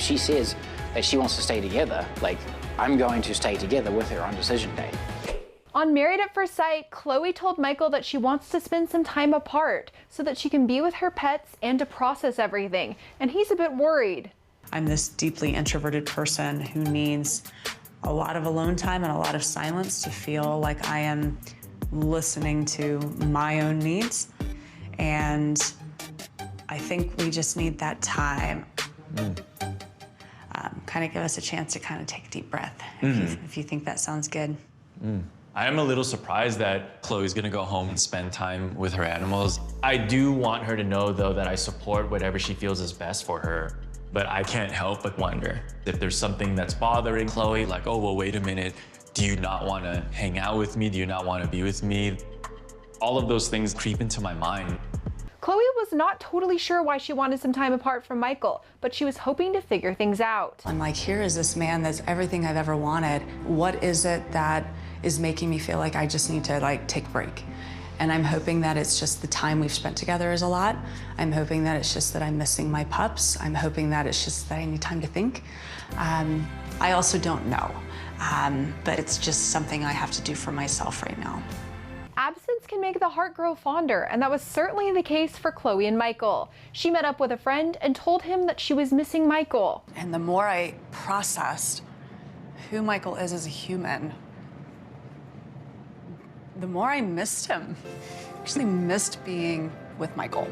if she says that she wants to stay together, like, I'm going to stay together with her on decision day. On Married at First Sight, Chloe told Michael that she wants to spend some time apart so that she can be with her pets and to process everything, and he's a bit worried. I'm this deeply introverted person who needs a lot of alone time and a lot of silence to feel like I am listening to my own needs. And I think we just need that time. Kind of give us a chance to kind of take a deep breath, if you think that sounds good. I am a little surprised that Chloe's gonna go home and spend time with her animals. I do want her to know, though, that I support whatever she feels is best for her. But I can't help but wonder if there's something that's bothering Chloe, like, oh, well, wait a minute, do you not want to hang out with me? Do you not want to be with me? All of those things creep into my mind. Chloe was not totally sure why she wanted some time apart from Michael, but she was hoping to figure things out. I'm like, here is this man that's everything I've ever wanted. What is it that is making me feel like I just need to, like, take a break? And I'm hoping that it's just the time we've spent together is a lot. I'm hoping that it's just that I'm missing my pups. I'm hoping that it's just that I need time to think. I also don't know, but it's just something I have to do for myself right now. Absence can make the heart grow fonder, and that was certainly the case for Chloe and Michael. She met up with a friend and told him that she was missing Michael. And the more I processed who Michael is as a human, the more I missed him. I actually missed being with Michael.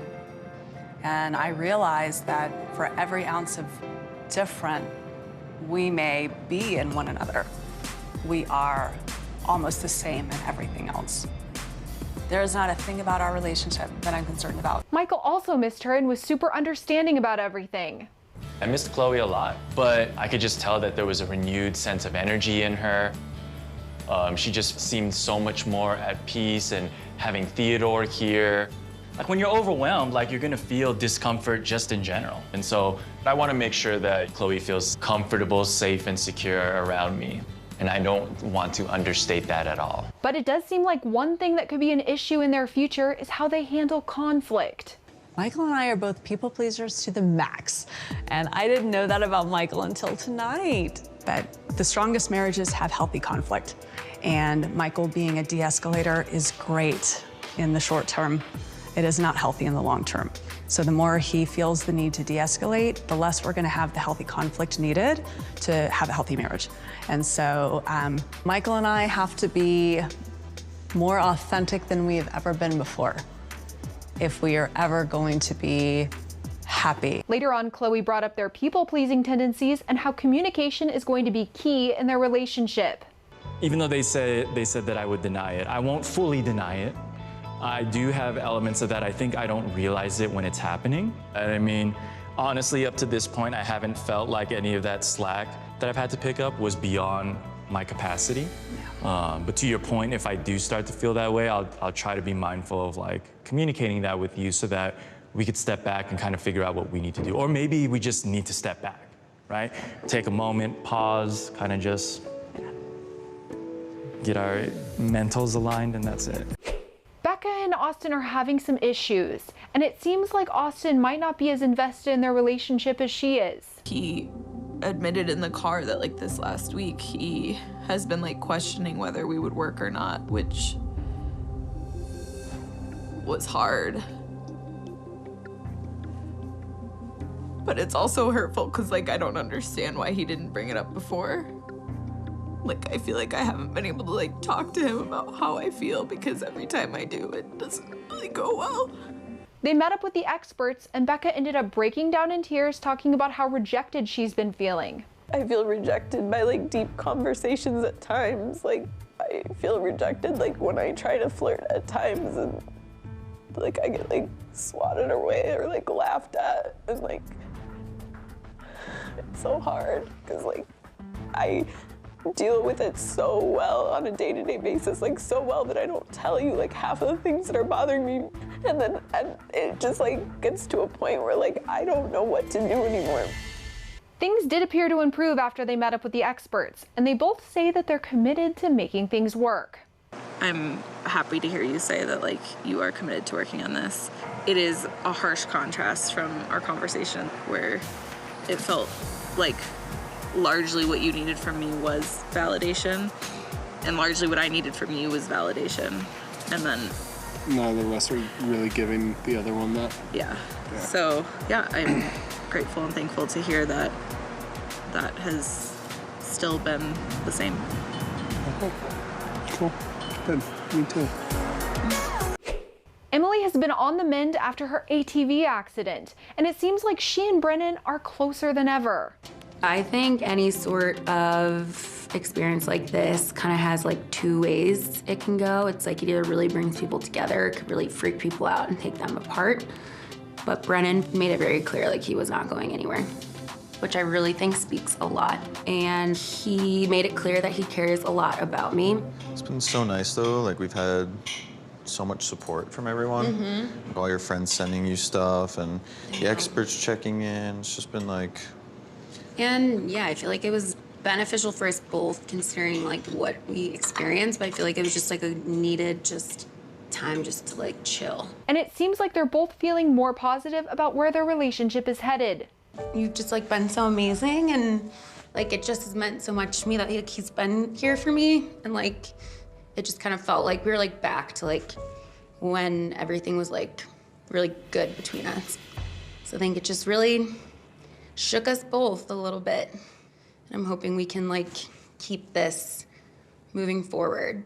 And I realized that for every ounce of different we may be in one another, we are almost the same in everything else. There is not a thing about our relationship that I'm concerned about. Michael also missed her and was super understanding about everything. I missed Chloe a lot, but I could just tell that there was a renewed sense of energy in her. She just seemed so much more at peace, and having Theodore here. Like, when you're overwhelmed, like, you're gonna feel discomfort just in general. And so I wanna make sure that Chloe feels comfortable, safe, and secure around me. And I don't want to understate that at all. But it does seem like one thing that could be an issue in their future is how they handle conflict. Michael and I are both people pleasers to the max. And I didn't know that about Michael until tonight. But the strongest marriages have healthy conflict. And Michael being a de-escalator is great in the short term. It is not healthy in the long term. So the more he feels the need to de-escalate, the less we're gonna have the healthy conflict needed to have a healthy marriage. And so Michael and I have to be more authentic than we have ever been before if we are ever going to be happy. Later on, Chloe brought up their people-pleasing tendencies and how communication is going to be key in their relationship. Even though they said that I would deny it, I won't fully deny it. I do have elements of that. I think I don't realize it when it's happening. And I mean, honestly, up to this point, I haven't felt like any of that slack that I've had to pick up was beyond my capacity. But to your point, if I do start to feel that way, I'll try to be mindful of, like, communicating that with you so that we could step back and kind of figure out what we need to do. Or maybe we just need to step back, right? Take a moment, pause, kind of just get our mentals aligned, and that's it. Becca and Austin are having some issues, and it seems like Austin might not be as invested in their relationship as she is. He admitted in the car that, like, this last week, he has been, like, questioning whether we would work or not, which was hard. But it's also hurtful because, like, I don't understand why he didn't bring it up before. Like, I feel like I haven't been able to, like, talk to him about how I feel because every time I do, it doesn't really go well. They met up with the experts, and Becca ended up breaking down in tears talking about how rejected she's been feeling. I feel rejected by, like, deep conversations at times. Like, I feel rejected, like, when I try to flirt at times, and, like, I get, like, swatted away or, like, laughed at, and, like, it's so hard because, like, I deal with it so well on a day-to-day basis, like, so well that I don't tell you, like, half of the things that are bothering me, and then it just, like, gets to a point where, like, I don't know what to do anymore. Things did appear to improve after they met up with the experts, and they both say that they're committed to making things work. I'm happy to hear you say that, like, you are committed to working on this. It is a harsh contrast from our conversation where it felt like, largely what you needed from me was validation, and largely what I needed from you was validation. And then neither of us are really giving the other one that. Yeah. So, yeah, I'm grateful and thankful to hear that that has still been the same. Okay. Cool. Good. Me too. Emily has been on the mend after her ATV accident, and it seems like she and Brennan are closer than ever. I think any sort of experience like this kind of has like two ways it can go. It's like it either really brings people together, it could really freak people out and take them apart. But Brennan made it very clear like he was not going anywhere, which I really think speaks a lot. And he made it clear that he cares a lot about me. It's been so nice though, like we've had so much support from everyone. Like all your friends sending you stuff and the experts checking in. It's just been like... And yeah, I feel like it was beneficial for us both considering like what we experienced, but I feel like it was just like a needed just time just to like chill. And it seems like they're both feeling more positive about where their relationship is headed. You've just like been so amazing, and like it just has meant so much to me that like, he's been here for me, and like it just kind of felt like we were like back to like when everything was like really good between us. So I think it just really shook us both a little bit. And I'm hoping we can like keep this moving forward.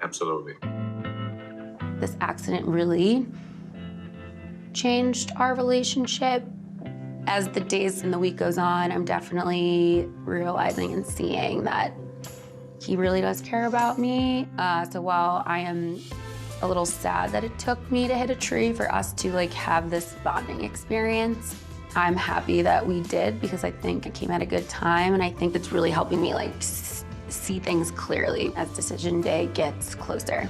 Absolutely. This accident really changed our relationship. As the days and the week goes on, I'm definitely realizing and seeing that he really does care about me. So while I am a little sad that it took me to hit a tree for us to like have this bonding experience, I'm happy that we did because I think it came at a good time, and I think it's really helping me like see things clearly as decision day gets closer.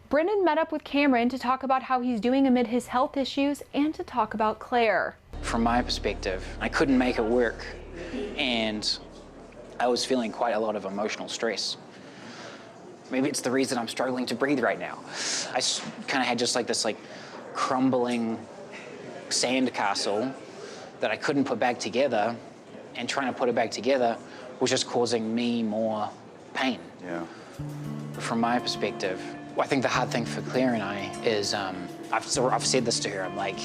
Brennan met up with Cameron to talk about how he's doing amid his health issues and to talk about Claire. From my perspective, I couldn't make it work, and I was feeling quite a lot of emotional stress. Maybe it's the reason I'm struggling to breathe right now. I kind of had just like this like crumbling sandcastle that I couldn't put back together, and trying to put it back together was just causing me more pain. Yeah. From my perspective, I think the hard thing for Claire and I is, I've said this to her, I'm like,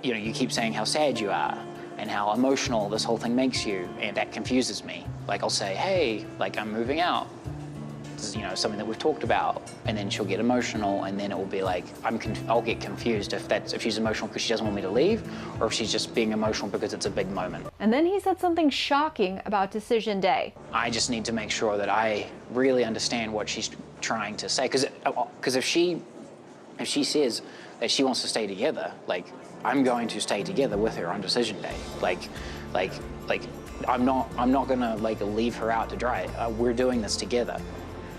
you know, you keep saying how sad you are and how emotional this whole thing makes you, and that confuses me. Like I'll say, hey, like I'm moving out. This is, you know, something that we've talked about, and then she'll get emotional, and then it will be like, I'll get confused if she's emotional because she doesn't want me to leave, or if she's just being emotional because it's a big moment. And then he said something shocking about decision day. I just need to make sure that I really understand what she's trying to say, because if she says that she wants to stay together, like I'm going to stay together with her on decision day. Like I'm not gonna like leave her out to dry. We're doing this together.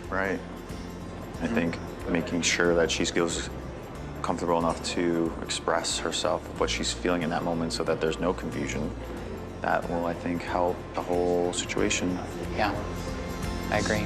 Right. I think making sure that she feels comfortable enough to express herself, what she's feeling in that moment, so that there's no confusion, that will, I think, help the whole situation. Yeah, I agree.